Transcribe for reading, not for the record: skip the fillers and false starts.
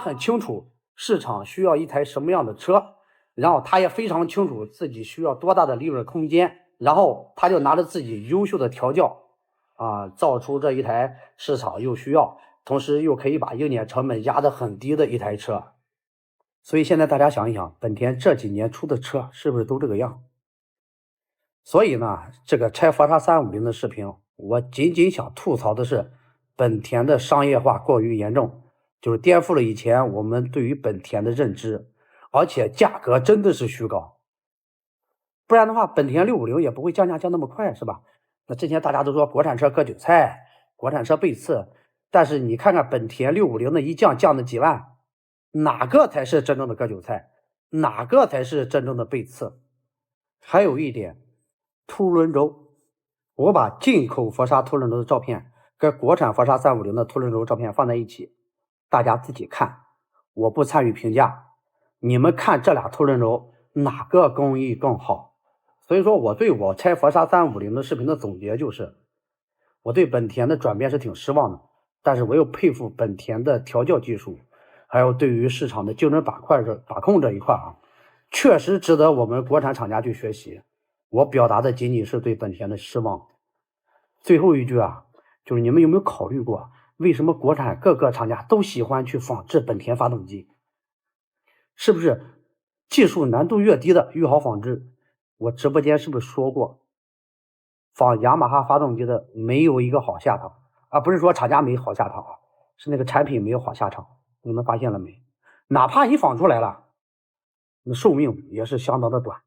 很清楚市场需要一台什么样的车，然后他也非常清楚自己需要多大的利润空间，然后他就拿着自己优秀的调教造出这一台市场又需要，同时又可以把硬件成本压得很低的一台车。所以现在大家想一想，本田这几年出的车是不是都这个样？所以呢，这个拆佛刹350的视频，我仅仅想吐槽的是本田的商业化过于严重，就是颠覆了以前我们对于本田的认知，而且价格真的是虚高。不然的话，本田650也不会降价降那么快，是吧？那之前大家都说国产车割韭菜，国产车背刺，但是你看看本田650的一降的几万，哪个才是真正的割韭菜？哪个才是真正的背刺？还有一点，凸轮轴，我把进口佛刹凸轮轴的照片跟国产佛刹350的凸轮轴照片放在一起，大家自己看，我不参与评价。你们看这俩凸轮轴哪个工艺更好？所以说我对我拆佛刹350的视频的总结就是，我对本田的转变是挺失望的，但是我又佩服本田的调教技术，还有对于市场的竞争把控这一块确实值得我们国产厂家去学习。我表达的仅仅是对本田的失望。最后一句就是你们有没有考虑过，为什么国产各个厂家都喜欢去仿制本田发动机？是不是技术难度越低的越好仿制？我直播间是不是说过，仿雅马哈发动机的没有一个好下场不是说厂家没好下场是那个产品没有好下场。你们发现了没？哪怕你仿出来了，那寿命也是相当的短。